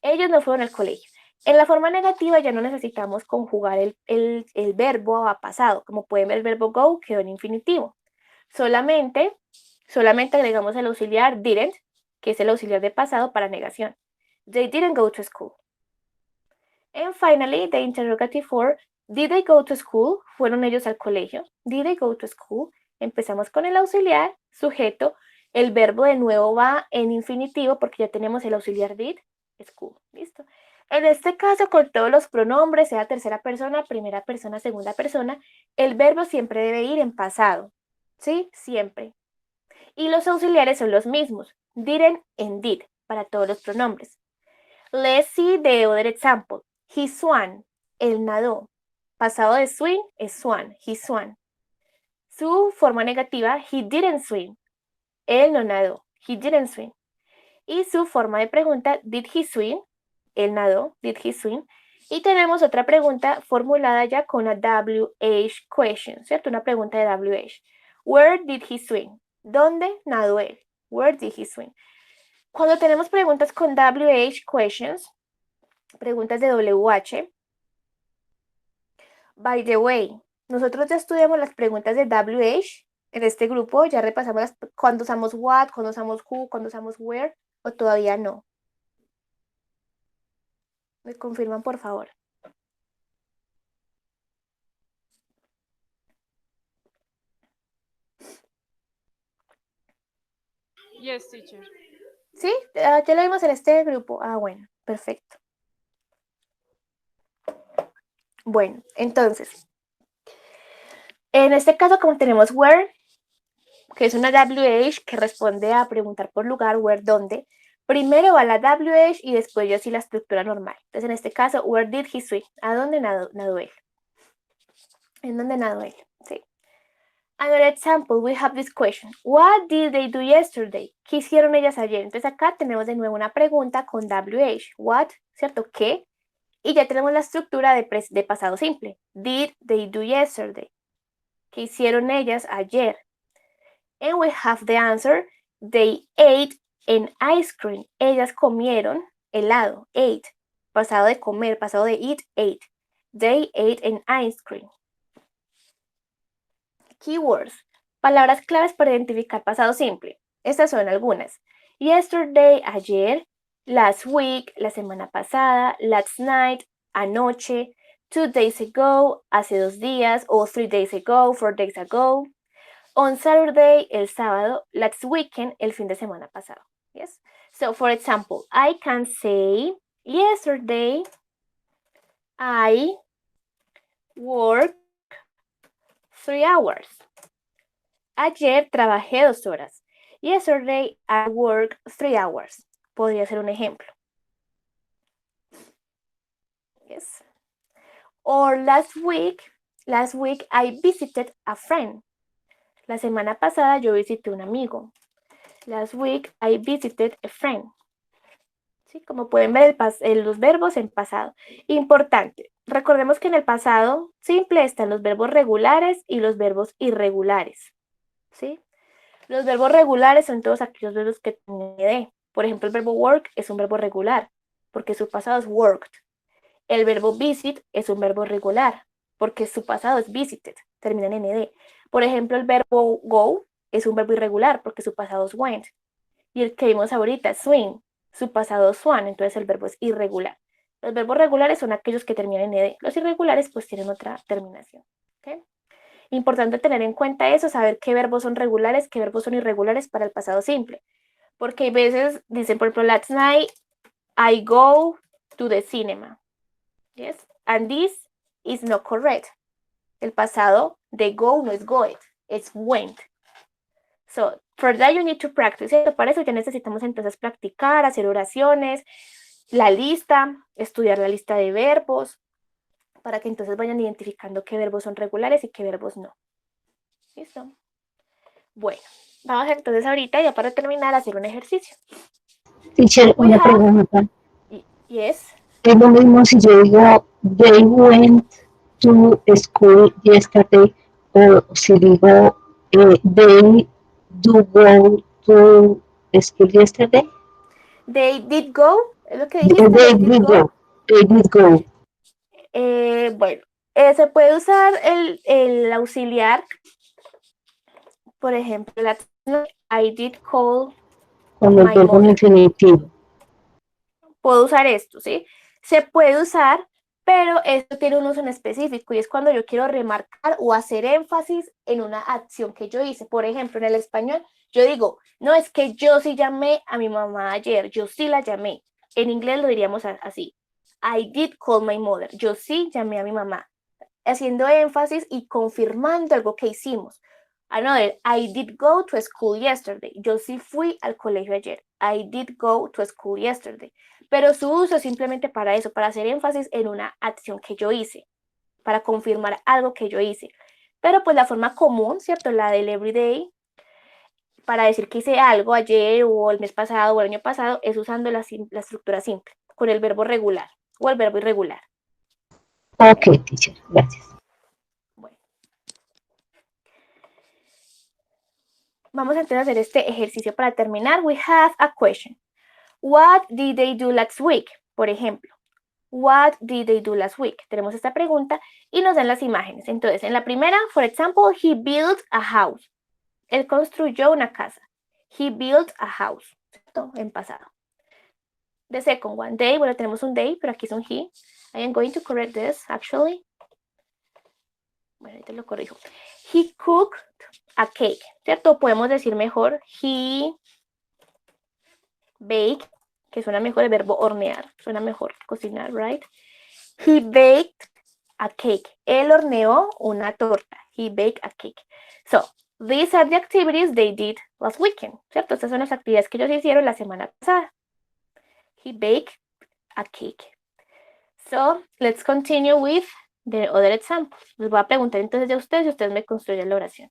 Ellos no fueron al colegio. En la forma negativa ya no necesitamos conjugar el verbo a pasado. Como pueden ver, el verbo go quedó en infinitivo. Solamente agregamos el auxiliar didn't, que es el auxiliar de pasado para negación. They didn't go to school. And finally, the interrogative for did they go to school? ¿Fueron ellos al colegio? Did they go to school? Empezamos con el auxiliar, sujeto. El verbo de nuevo va en infinitivo porque ya tenemos el auxiliar did, school. ¿Listo? En este caso, con todos los pronombres, sea tercera persona, primera persona, segunda persona, el verbo siempre debe ir en pasado. ¿Sí? Siempre. Y los auxiliares son los mismos. Didn't and did para todos los pronombres. Let's see the other example. He swam. Él nadó. Pasado de swim es swan. He swam. Su forma negativa, he didn't swim. Él no nadó. He didn't swim. Y su forma de pregunta, did he swim? Él nadó. Did he swim? Y tenemos otra pregunta formulada ya con una WH question, ¿cierto? Una pregunta de WH. Where did he swim? ¿Dónde nadó él? Where did he swim? Cuando tenemos preguntas con WH questions, preguntas de WH, by the way, nosotros ya estudiamos las preguntas de WH en este grupo, ya repasamos cuando usamos what, cuando usamos who, cuando usamos where, o todavía no. ¿Me confirman, por favor? Yes, teacher. ¿Sí? Ya lo vimos en este grupo. Ah, bueno, perfecto. Bueno, entonces, en este caso, como tenemos where, que es una WH que responde a preguntar por lugar, where, dónde, primero va la WH y después yo sí la estructura normal. Entonces, en este caso, where did he swim? ¿A dónde nadó él? ¿En dónde nadó él? Sí. Another example, we have this question. What did they do yesterday? ¿Qué hicieron ellas ayer? Entonces acá tenemos de nuevo una pregunta con WH. What, ¿cierto? ¿Qué? Y ya tenemos la estructura de pasado simple. Did they do yesterday? ¿Qué hicieron ellas ayer? And we have the answer. They ate an ice cream. Ellas comieron helado. Ate. Pasado de comer, pasado de eat, ate. They ate an ice cream. Keywords. Palabras claves para identificar pasado simple. Estas son algunas. Yesterday, ayer. Last week, la semana pasada. Last night, anoche. 2 days ago, hace 2 días. O 3 days ago, 4 days ago. On Saturday, el sábado. Last weekend, el fin de semana pasado. Yes. So, for example, I can say, yesterday, I worked 3 hours. Ayer trabajé 2 horas. Yesterday, I worked 3 hours. Podría ser un ejemplo. Yes. Or last week, I visited a friend. La semana pasada yo visité un amigo. Last week, I visited a friend. ¿Sí? Como pueden ver, los verbos en pasado. Importante, recordemos que en el pasado simple están los verbos regulares y los verbos irregulares. ¿Sí? Los verbos regulares son todos aquellos verbos que tienen ed. Por ejemplo, el verbo work es un verbo regular, porque su pasado es worked. El verbo visit es un verbo regular, porque su pasado es visited, terminan en ed. Por ejemplo, el verbo go es un verbo irregular, porque su pasado es went. Y el que vimos ahorita, swim, su pasado es swan, entonces el verbo es irregular. Los verbos regulares son aquellos que terminan en ed. Los irregulares pues tienen otra terminación. ¿Okay? Importante tener en cuenta eso, saber qué verbos son regulares, qué verbos son irregulares para el pasado simple. Porque hay veces dicen, por ejemplo, last night I go to the cinema. Yes? And this is not correct. El pasado de go no es goed, es went. So, for that you need to practice. Para eso ya necesitamos entonces practicar, hacer oraciones, la lista, estudiar la lista de verbos, para que entonces vayan identificando qué verbos son regulares y qué verbos no. ¿Listo? Bueno, Vamos entonces ahorita, ya para terminar, a hacer un ejercicio. Teacher, una pregunta. Yes. Es lo mismo si yo digo, they went to school yesterday, o si digo, they do go to school yesterday. They did go, es lo que dijiste. They did go. They did go. Bueno, se puede usar el auxiliar, por ejemplo, I did call Con el verbo en infinitivo. Puedo usar esto, ¿sí? Se puede usar, pero esto tiene un uso en específico y es cuando yo quiero remarcar o hacer énfasis en una acción que yo hice. Por ejemplo, en el español, yo digo, no, es que yo sí llamé a mi mamá ayer, yo sí la llamé. En inglés lo diríamos así, I did call my mother, yo sí llamé a mi mamá, haciendo énfasis y confirmando algo que hicimos. Another, I did go to school yesterday. Yo sí fui al colegio ayer. I did go to school yesterday. Pero su uso es simplemente para eso, para hacer énfasis en una acción que yo hice, para confirmar algo que yo hice. Pero pues la forma común, ¿cierto? La del everyday, para decir que hice algo ayer o el mes pasado o el año pasado, es usando la estructura simple, con el verbo regular o el verbo irregular. Ok, teacher, gracias. Bueno. Vamos entonces a hacer este ejercicio para terminar. We have a question. What did they do last week? Por ejemplo, what did they do last week? Tenemos esta pregunta y nos dan las imágenes. Entonces, en la primera, for example, he built a house. Él construyó una casa. He built a house. ¿Cierto? En pasado. The second one, day. Bueno, tenemos un day, pero aquí es un he. I am going to correct this, actually. Bueno, ahorita lo corrijo. He cooked a cake, ¿cierto? Podemos decir mejor, he baked, que suena mejor el verbo hornear, suena mejor cocinar, right? He baked a cake. Él horneó una torta. He baked a cake. So, these are the activities they did last weekend, ¿cierto? Estas son las actividades que ellos hicieron la semana pasada. He baked a cake. So, let's continue with the other example. Les voy a preguntar entonces a ustedes y ustedes me construyen la oración.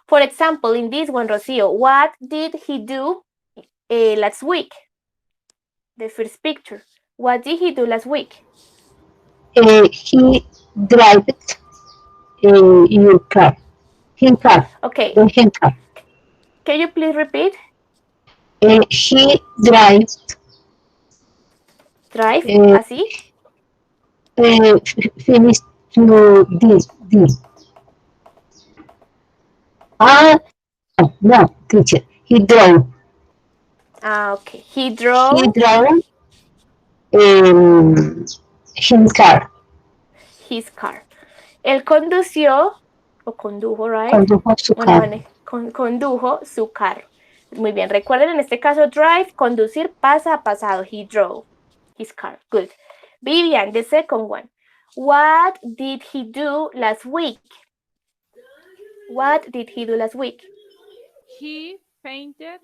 For example, in this one, Rocío, what did he do last week? The first picture. What did he do last week? He drive your car. Him car. Okay. Him car. Can you please repeat? He drive. Drive, así. Finish to this. No, teacher. He drove. Okay. He drove. He drove his car. His car. Él condució, o condujo, right? Condujo su carro. Condujo su carro. Muy bien. Recuerden, en este caso, drive, conducir, pasa a pasado. He drove his car. Good. Vivian, the second one. What did he do last week? What did he do last week? He painted.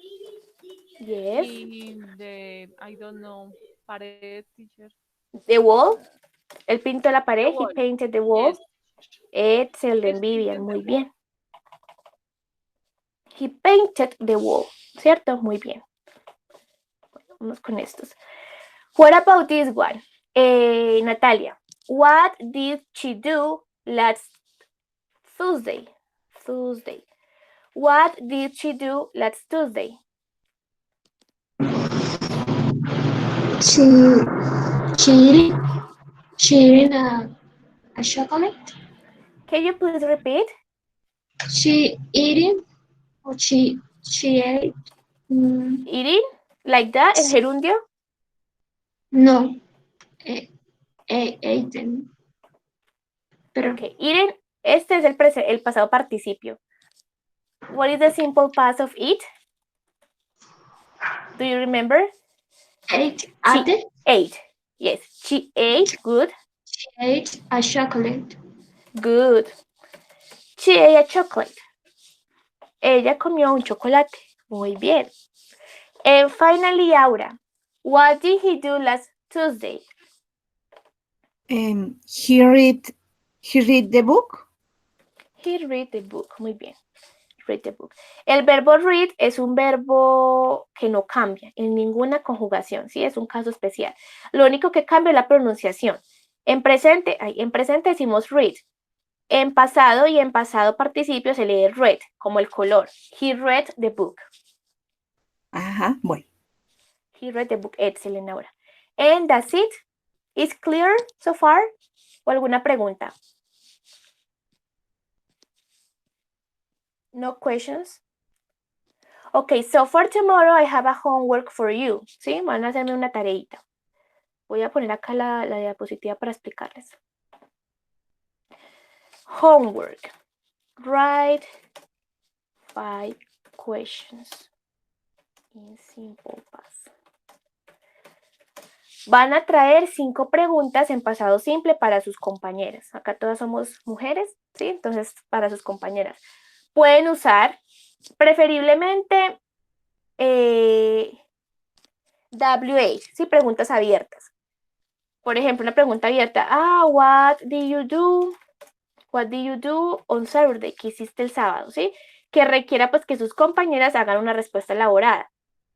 Yes. In the, I don't know, pared, teacher. The wall. Él pintó la pared. He painted the wall. Yes. Excelente, Vivian. Muy bien. He painted the wall. ¿Cierto? Muy bien. Bueno, vamos con estos. What about this one? Natalia. What did she do last Tuesday? What did she do last Tuesday? She eating a chocolate. Can you please repeat? She eating or she ate. Eating like that en gerundio? No, eaten. Pero Okay, eating. Este es el pasado participio. What is the simple past of eat? Do you remember? ate. She ate. Yes, she ate. Good. She ate a chocolate. Good. She ate a chocolate. Ella comió un chocolate. Muy bien. And finally, Aura. What did he do last Tuesday? He read the book. He read the book. Muy bien. read the book. El verbo read es un verbo que no cambia en ninguna conjugación, ¿sí? Es un caso especial. Lo único que cambia es la pronunciación. En presente decimos read. En pasado y en pasado participio se lee read, como el color. He read the book. Ajá, bueno. He read the book. Excelente ahora. And that's it. Is clear so far? ¿O alguna pregunta? No questions? Okay, so for tomorrow I have a homework for you. ¿Sí? Van a hacerme una tareita. Voy a poner acá la diapositiva para explicarles. Homework. Write 5 questions in simple past. Van a traer 5 preguntas en pasado simple para sus compañeras. Acá todas somos mujeres, ¿sí? Entonces, para sus compañeras. Pueden usar, preferiblemente, WH, ¿sí? Preguntas abiertas. Por ejemplo, una pregunta abierta. What did you do? What did you do on Saturday? ¿Qué hiciste el sábado? ¿Sí? Que requiera pues que sus compañeras hagan una respuesta elaborada.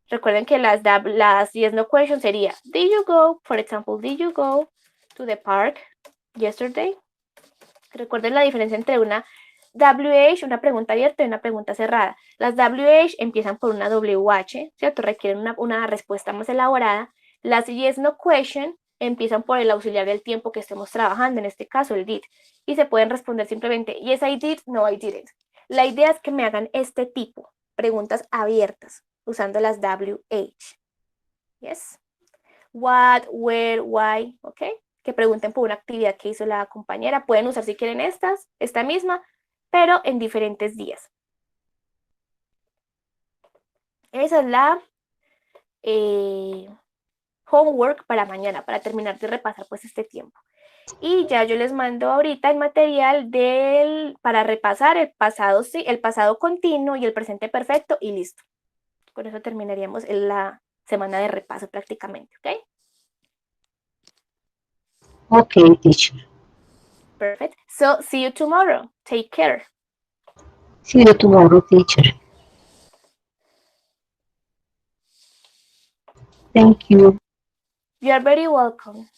Recuerden que las yes no questions sería, did you go, for example, did you go to the park yesterday? Recuerden la diferencia entre una WH, una pregunta abierta y una pregunta cerrada. Las WH empiezan por una WH, ¿cierto? Requieren una respuesta más elaborada. Las yes no question empiezan por el auxiliar del tiempo que estemos trabajando, en este caso el did. Y se pueden responder simplemente yes I did, no I didn't. La idea es que me hagan este tipo, preguntas abiertas, usando las WH. Yes. What, where, why, ¿ok? Que pregunten por una actividad que hizo la compañera. Pueden usar si quieren esta misma, pero en diferentes días. Esa es la homework para mañana, para terminar de repasar pues este tiempo. Y ya yo les mando ahorita el material para repasar el pasado continuo y el presente perfecto y listo. Con eso terminaríamos en la semana de repaso prácticamente, ¿ok? Okay, teacher. Perfect. So, see you tomorrow. Take care. See you tomorrow, teacher. Thank you. You are very welcome.